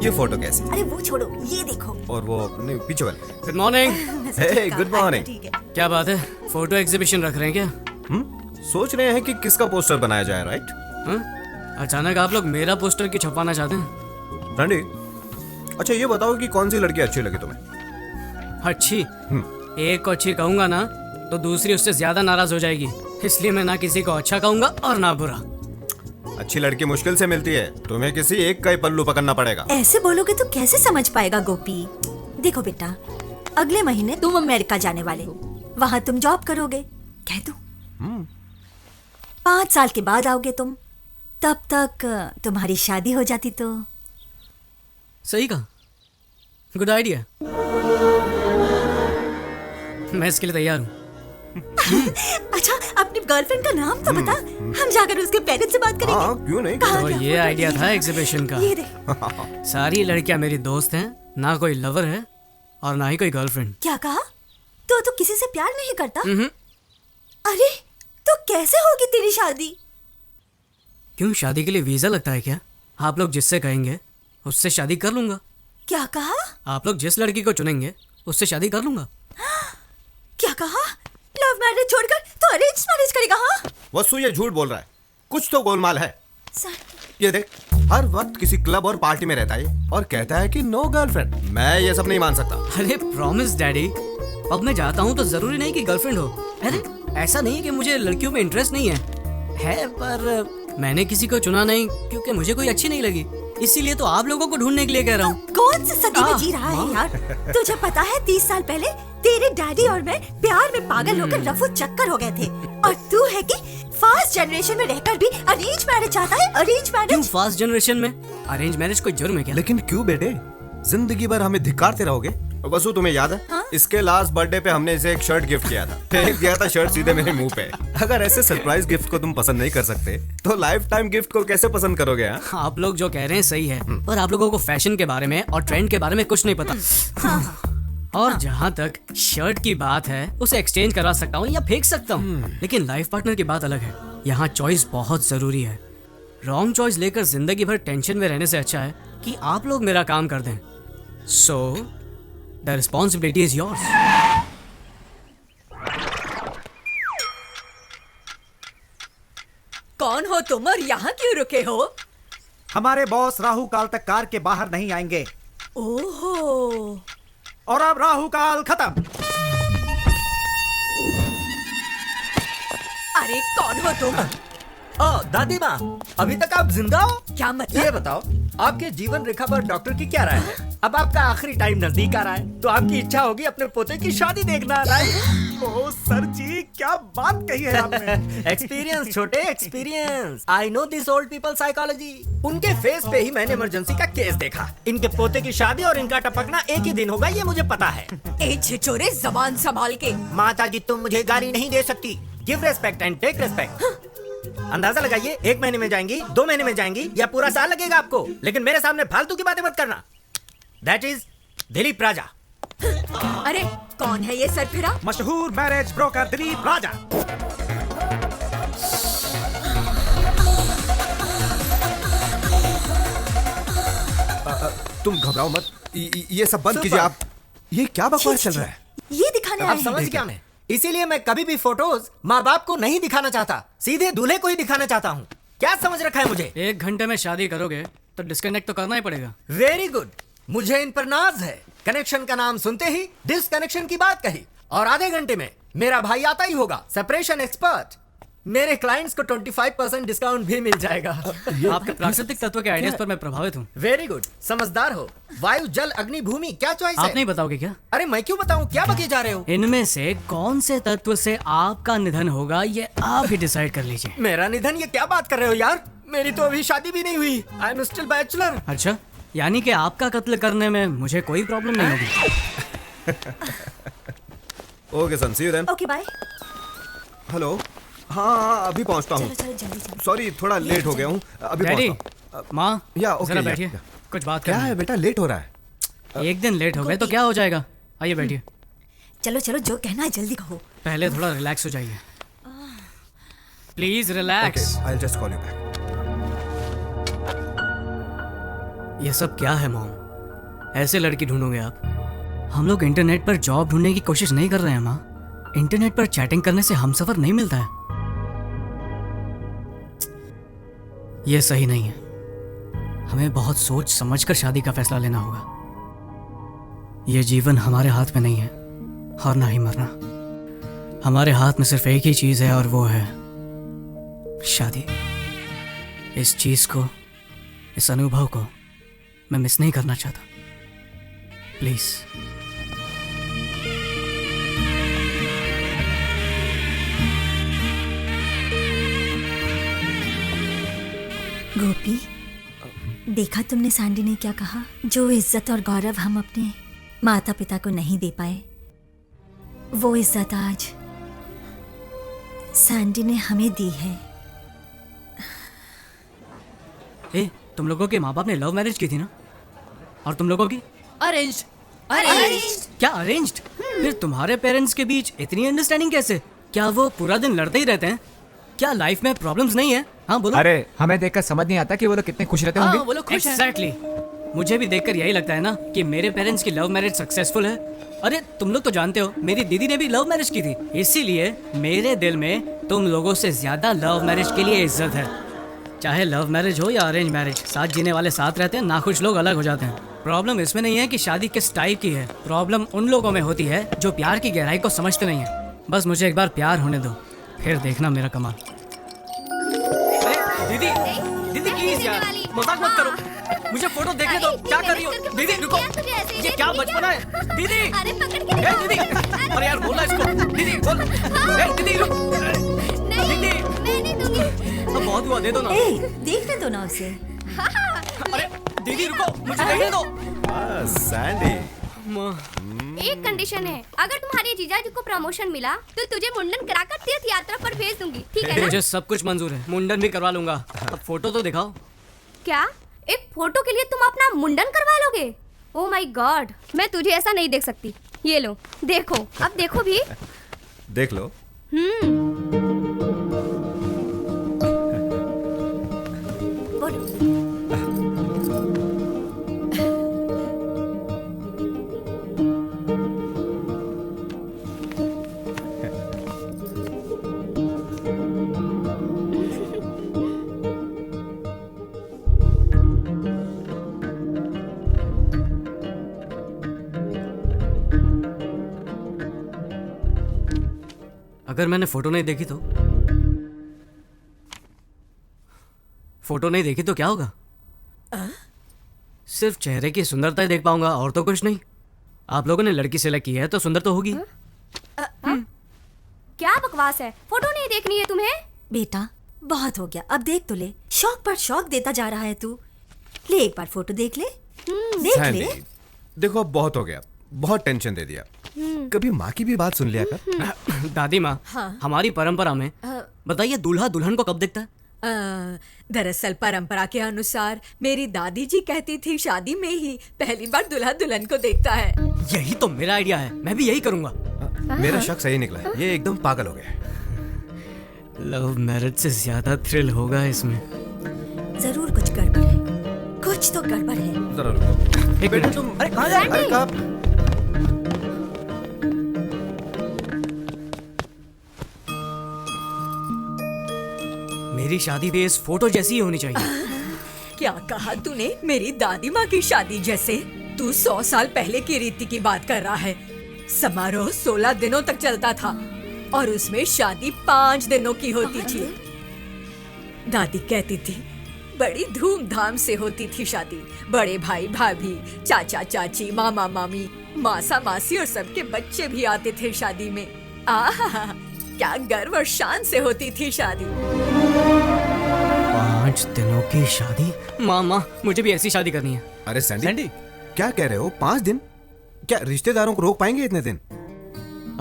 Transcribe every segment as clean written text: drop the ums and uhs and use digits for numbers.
ये फोटो कैसी? अरे वो छोड़ो, ये देखो। और वो नहीं, पीछे वाले। Good morning. Hey good morning. ठीक है। क्या बात है, फोटो एग्जीबिशन रख रहे हैं क्या? सोच रहे हैं कि किसका पोस्टर बनाया जाए, राइट? हाँ? अचानक आप लोग मेरा पोस्टर क्यों छपवाना चाहते हैं? रंडी, अच्छा ये बताओ कि कौन सी लड़की अच्छी लगी तुम्हें? अच्छी? एक को अच्छी कहूंगा ना तो दूसरी उससे ज्यादा नाराज हो जाएगी, इसलिए मैं ना किसी को अच्छा कहूंगा और ना बुरा। अच्छी लड़की मुश्किल से मिलती है, तुम्हें किसी एक का ही पल्लू पकड़ना पड़ेगा। ऐसे बोलोगे तो कैसे समझ पाएगा गोपी। देखो बेटा, अगले महीने तुम अमेरिका जाने वाले हो, वहाँ तुम जॉब करोगे, कह दो। 5 साल के बाद आओगे तुम, तब तक तुम्हारी शादी हो जाती तो। सही कहा, गुड आइडिया। मैं इसके लिए तैयार हूँ। अच्छा, अपनी गर्लफ्रेंड का नाम तो बता, हम जाकर उसके पेरेंट्स से बात करेंगे। हाँ, क्यों नहीं? कहाँ तो गया ये फोटो? आइडिया था एग्जीबिशन का। ये देख। सारी लड़कियां मेरी दोस्त हैं, ना कोई लवर है और ना ही कोई गर्लफ्रेंड। क्या कहा? तो किसी से प्यार नहीं करता? अरे तो कैसे होगी तेरी शादी? क्यों, शादी के लिए वीजा लगता है क्या? आप लोग जिससे कहेंगे उससे शादी कर लूंगा। क्या कहा? आप लोग जिस लड़की को चुनेंगे उससे शादी कर लूंगा। क्या कहा? लव मैरिज छोड़कर तो अरेंज मैरिज करेगा? हाँ वसु ये झूठ बोल रहा है, कुछ तो गोलमाल है। सर, ये देख, हर वक्त किसी क्लब और पार्टी में रहता है और कहता है कि नो गर्लफ्रेंड। मैं ये सब नहीं मान सकता। अरे प्रॉमिस डैडी, अब मैं जाता हूँ तो जरूरी नहीं कि गर्लफ्रेंड हो। अरे ऐसा नहीं है कि मुझे लड़कियों में इंटरेस्ट नहीं है पर मैंने किसी को चुना नहीं क्योंकि मुझे कोई अच्छी नहीं लगी, इसीलिए तो आप लोगों को ढूंढने के लिए कह रहा हूँ। कौन सी सदी में जी रहा है यार? तुझे पता है 30 साल पहले तेरे डैडी और मैं प्यार में पागल होकर रफू चक्कर हो गए थे, और तू है कि फास्ट जनरेशन में रहकर भी अरेंज मैरिज चाहता है। अरेंज क्यों मैरिज? फास्ट जनरेशन में अरेंज मैरिज कोई जुर्म है क्या? लेकिन क्यों बेटे, जिंदगी भर हमें धिक्कारते रहोगे? वसु तुम्हें याद है? हाँ? इसके लास्ट बर्थडे पे हमने इसे एक शर्ट गिफ्ट किया था। फेंक दिया था शर्ट सीधे मेरे मुंह पे। अगर ऐसे सरप्राइज गिफ्ट को तुम पसंद नहीं कर सकते तो लाइफ टाइम गिफ्ट को कैसे पसंद करोगे? आप लोग जो कह रहे हैं सही है, पर आप लोगों को फैशन के बारे में और ट्रेंड के बारे में कुछ नहीं पता। और जहाँ तक शर्ट की बात है, उसे एक्सचेंज करवा सकता हूँ या फेंक सकता हूँ, लेकिन लाइफ पार्टनर की बात अलग है। यहाँ चॉइस बहुत जरूरी है। रॉन्ग चॉइस लेकर जिंदगी भर टेंशन में रहने से अच्छा है कि आप लोग मेरा काम कर दें। So the responsibility is yours. कौन हो तुम और यहाँ क्यों रुके हो? हमारे बॉस राहु काल तक कार के बाहर नहीं आएंगे। ओहो, और अब राहु काल खत्म। अरे कौन हो तुम? ओ दादी माँ, अभी तक आप जिंदा हो? क्या मतलब? ये बताओ, आपके जीवन रेखा पर डॉक्टर की क्या राय है? अब आपका आखिरी टाइम नजदीक आ रहा है, तो आपकी इच्छा होगी अपने पोते की शादी देखना, राइट? ओ सर जी, क्या बात कही है आपने। एक्सपीरियंस छोटे, experience. I know this old people psychology. उनके फेस पे ही मैंने इमरजेंसी का केस देखा। इनके पोते की शादी और इनका टपकना एक ही दिन होगा, ये मुझे पता है। ए छिछोरे, जबान संभाल के। माता जी, तुम मुझे गाली नहीं दे सकती। Give respect and take respect. अंदाजा लगाइए, 1 महीने में जाएंगी, 2 महीने में जाएंगी या पूरा साल लगेगा आपको, लेकिन मेरे सामने फालतू की बातें मत करना। दैट इज दिलीप राजा। अरे कौन है ये सरफिरा? मशहूर मैरिज ब्रोकर दिलीप राजा। तुम घबराओ मत, ये सब बंद कीजिए आप। ये क्या बकवास चल रहा है? ये दिखाने आए आप हैं। समझ गया मैं, इसीलिए मैं कभी भी फोटोज माँ बाप को नहीं दिखाना चाहता, सीधे दूल्हे को ही दिखाना चाहता हूँ। क्या समझ रखा है मुझे? 1 घंटे में शादी करोगे तो डिस्कनेक्ट तो करना ही पड़ेगा। वेरी गुड, मुझे इन पर नाज है। कनेक्शन का नाम सुनते ही डिसकनेक्शन की बात कही, और आधे घंटे में मेरा भाई आता ही होगा, सेपरेशन एक्सपर्ट। मेरे क्लाइंट्स को 25% डिस्काउंट भी मिल जाएगा। आपके प्राकृतिक तत्व के आइडियाज पर मैं प्रभावित हूँ। वेरी गुड, समझदार हो। वायु, जल, अग्नि, भूमि, क्या चॉइस आप है? नहीं बताओगे क्या? अरे मैं क्यों बताऊं, क्या बके जा रहे हो? इनमें से कौन से तत्व से आपका निधन होगा ये आप ही डिसाइड कर लीजिए। मेरा निधन, ये क्या बात कर रहे हो यार? मेरी तो अभी शादी भी नहीं हुई। I am still bachelor. अच्छा, यानी कि आपका कत्ल करने में मुझे कोई प्रॉब्लम नहीं होगी। Okay son, see you then. Okay bye. Hello, हाँ अभी पहुंचता हूँ। चलो चलो जल्दी जल्दी। सॉरी, थोड़ा लेट हो गया हूँ, अभी डैडी, पहुंचता हूँ। माँ, या ओके, जरा या, बैठिए, या। कुछ बात क्या करनी है बेटा, लेट हो रहा है? है। एक दिन लेट हो गए तो क्या हो जाएगा? आइए बैठिए। चलो चलो, जो कहना है जल्दी कहो। पहले थोड़ा रिलैक्स हो जाइए, please relax. I will just call you back. ये सब क्या है मॉम? ऐसे लड़की ढूंढोगे आप? हम लोग इंटरनेट पर जॉब ढूंढने की कोशिश नहीं कर रहे हैं माँ। इंटरनेट पर चैटिंग करने से हमसफर नहीं मिलता है। ये सही नहीं है। हमें बहुत सोच समझकर शादी का फैसला लेना होगा। ये जीवन हमारे हाथ में नहीं है और ना ही मरना। हमारे हाथ में सिर्फ एक ही चीज है और वो है शादी। इस चीज को, इस अनुभव को मैं मिस नहीं करना चाहता। प्लीज। गोपी, देखा तुमने सैंडी ने क्या कहा? जो इज्जत और गौरव हम अपने माता पिता को नहीं दे पाए, वो इज्जत आज सैंडी ने हमें दी है। ए, तुम लोगों के माँ बाप ने लव मैरिज की थी ना? और तुम लोगों की अरेंज्ड। क्या अरेंज्ड? फिर तुम्हारे पेरेंट्स के बीच इतनी अंडरस्टैंडिंग कैसे? क्या वो पूरा दिन लड़ते ही रहते हैं? क्या लाइफ में प्रॉब्लम्स नहीं है? हाँ बोलो। अरे हमें देखकर समझ नहीं आता कि वो लोग कितने खुश रहते होंगे। वो लोग खुश हैं। एग्जैक्टली। मुझे भी देखकर यही लगता है ना कि मेरे पेरेंट्स की लव मैरिज सक्सेसफुल है। अरे तुम लोग तो जानते हो मेरी दीदी ने भी लव मैरिज की थी, इसीलिए मेरे दिल में तुम लोगों से ज्यादा लव मैरिज के लिए इज्जत है। चाहे लव मैरिज हो या अरेंज मैरिज, साथ जीने वाले साथ रहते हैं, नाखुश लोग अलग हो जाते हैं। प्रॉब्लम इसमें नहीं है कि शादी किस टाइप की है, प्रॉब्लम उन लोगों में होती है जो प्यार की गहराई को समझते नहीं है। बस मुझे एक बार प्यार होने दो, फिर देखना मेरा कमाल। अरे दीदी, दीदी प्लीज यार, मजाक मत करो, मुझे फोटो देखने दो। क्या कर रही हो दीदी? रुको, ये क्या बचपना है दीदी? अरे पकड़ के ए, दीदी, अरे यार बोलना इसको। दीदी बोल। ए, दीदी रुक। दीदी, मैं नहीं दूंगी। अब बहुत हुआ, दे दो ना। देखने दो ना उसे। अरे दीदी रुको, मुझे देखने दो। सैंडी, एक कंडीशन है, अगर तुम्हारे जीजाजी को प्रमोशन मिला तो तुझे मुंडन कराकर तीर्थ यात्रा पर भेज दूंगी, ठीक है ना? मुझे सब कुछ मंजूर है, मुंडन भी करवा लूंगा। अब फोटो तो दिखाओ। क्या एक फोटो के लिए तुम अपना मुंडन करवा लोगे? ओह माय गॉड, मैं तुझे ऐसा नहीं देख सकती। ये लो देखो, अब देखो भी। देख लो। अगर मैंने फोटो नहीं देखी तो? फोटो नहीं देखी तो क्या होगा? सिर्फ चेहरे की सुंदरता ही देख पाऊंगा और तो कुछ नहीं। आप लोगों ने लड़की सिलेक्ट की है तो सुंदर तो होगी। क्या बकवास है, फोटो नहीं देखनी है तुम्हें? बेटा बहुत हो गया, अब देख तो ले। शौक पर शौक देता जा रहा है तू। ले एक बार फोटो देख ले। देख सैंडी, ले। देखो अब बहुत हो गया, बहुत टेंशन दे दिया। कभी माँ की भी बात सुन लिया कर। दादी माँ, हमारी परंपरा में बताइए दूल्हा दुल्हन को कब देखता है? दरअसल परंपरा के अनुसार मेरी दादी जी कहती थी शादी में ही पहली बार दूल्हा दुल्हन को देखता है। यही तो मेरा आइडिया है, मैं भी यही करूंगा। मेरा शक सही निकला है, ये एकदम पागल हो गया। लव मैरिज से ज्यादा थ्रिल होगा इसमें। जरूर कुछ गड़बड़ है, कुछ तो गड़बड़ है। जरा रुको। एक बेटा मिनट। तुम, अरे कहाँ जा रहे अरे कहाँ? मेरी शादी भी इस फोटो जैसी ही होनी चाहिए। क्या कहा तूने? मेरी दादी माँ की शादी जैसे? तू 100 साल पहले की रीति की बात कर रहा है। समारोह 16 दिनों तक चलता था और उसमें शादी 5 दिनों की होती थी। दादी कहती थी बड़ी धूमधाम से होती थी शादी। बड़े भाई भाभी, चाचा चाची, मामा मामी, मासा मासी और सबके बच्चे भी आते थे शादी में। आहा, क्या गर्व और शान से होती थी शादी। 5 दिनों की शादी? माँ, मुझे भी ऐसी शादी करनी है। अरे सैंडी, क्या कह रहे हो? 5 दिन? क्या रिश्तेदारों को रोक पाएंगे इतने दिन?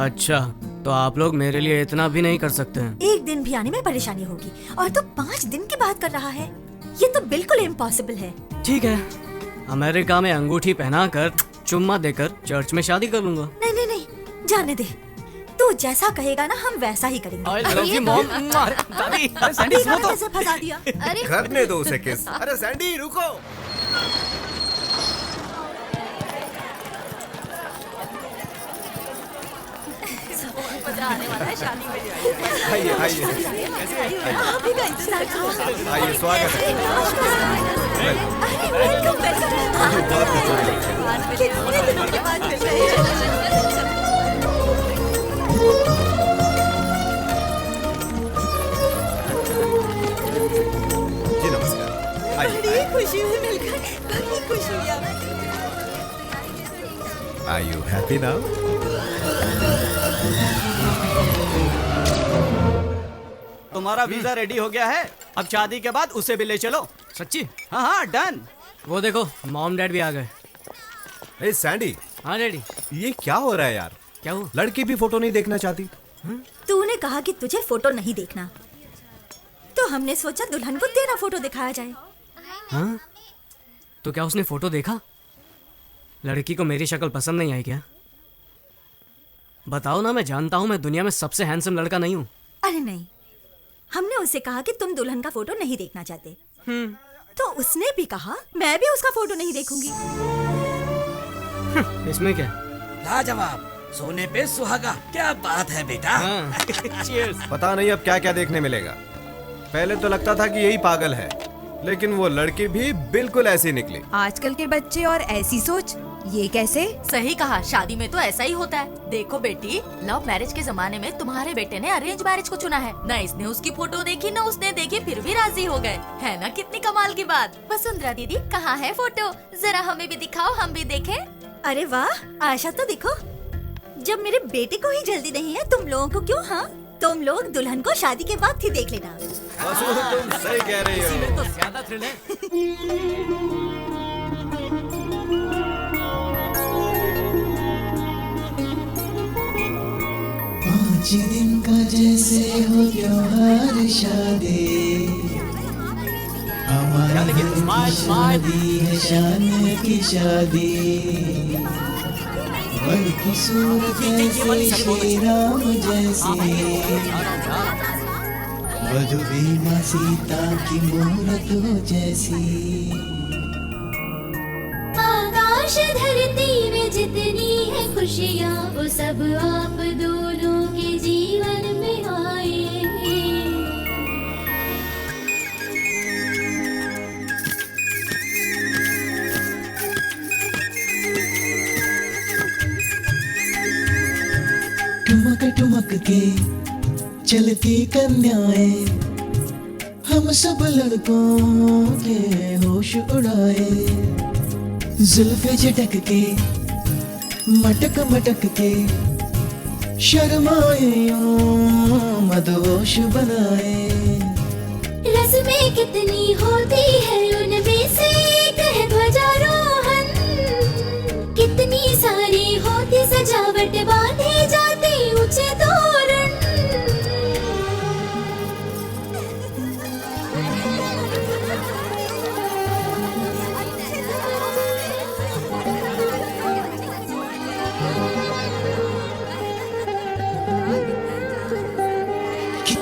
अच्छा, तो आप लोग मेरे लिए इतना भी नहीं कर सकते हैं? एक दिन भी आने में परेशानी होगी और तू 5 दिन की बात कर रहा है। ये तो बिल्कुल इम्पॉसिबल है। ठीक है, अमेरिका में अंगूठी पहनाकर चुम्मा देकर चर्च में शादी कर लूंगा। नहीं नहीं नहीं, जाने दे। तू जैसा कहेगा ना हम वैसा ही करेंगे। I love you, mom. दादी, अरे सैंडी सुनो तो। कैसे फंसा दिया? अरे करने दो उसे किस। अरे सैंडी रुको। मजा आने वाला है शादी में। आइए आइए आप ही का इंतजार करो। आइए, स्वागत है। वेलकम कितने दिनों के बाद मिल रहे हैं। जी नमस्कार, आइए बड़ी खुशी हुई मिलकर, बड़ी खुशी हुई हमें। Are you happy now? तुम्हारा वीजा रेडी हो गया है। अब शादी के बाद उसे भी ले चलो। सच्ची? हाँ हाँ डन। वो देखो मॉम डैड भी आ गए। ए सैंडी, हाँ डैडी। ये क्या हो रहा है यार? क्या हुआ? लड़की भी फोटो नहीं देखना चाहती? तूने कहा कि तुझे फोटो नहीं देखना, तो हमने सोचा दुल्हन को तेरा फोटो दिखाया जाए। हाँ? तो क्या उसने फोटो देखा? लड़की को मेरी शक्ल पसंद नहीं आई क्या? बताओ ना, मैं जानता हूँ मैं दुनिया में सबसे हैंडसम लड़का नहीं हूँ। अरे नहीं, हमने उसे कहा कि तुम दुल्हन का फोटो नहीं देखना चाहते, तो उसने भी कहा मैं भी उसका फोटो नहीं देखूंगी। इसमें क्या? लाजवाब, सोने पे सुहागा, क्या बात है बेटा। Cheers। पता नहीं अब क्या क्या देखने मिलेगा। पहले तो लगता था कि यही पागल है, लेकिन वो लड़की भी बिल्कुल ऐसी निकली। आजकल के बच्चे और ऐसी सोच, ये कैसे? सही कहा, शादी में तो ऐसा ही होता है। देखो बेटी, लव मैरिज के जमाने में तुम्हारे बेटे ने अरेंज मैरिज को चुना है। न इसने उसकी फोटो देखी न उसने देखी, फिर भी राजी हो गए। है ना कितनी कमाल की बात। वसुंधरा दीदी कहाँ है फोटो? जरा हमें भी दिखाओ, हम भी देखें। अरे वाह, आशा तो देखो। जब मेरे बेटे को ही जल्दी नहीं है, तुम लोगों को क्यों? हाँ, तुम लोग दुल्हन को शादी के बाद ही देख लेना। तुम सही कह रही हो। तो ज्यादा थ्रिल है। पाँच दिन का जैसे हो त्योहार शादी, हमारी शादी है शान की शादी। वर की सूरत जैसे श्री राम जैसी, वधु भी माँ सीता की मूरत हो जैसी। आकाश धरती में जितनी है खुशियाँ, वो सब आप दोनों के जीवन में आए। ठुमक ठुमक के चलती कन्याएं, हम सब लड़कों के होश उड़ाए। जुल्फे झटक के मटक मटक के, शर्माए यूं मदहोश बनाए। रस्में कितनी होती है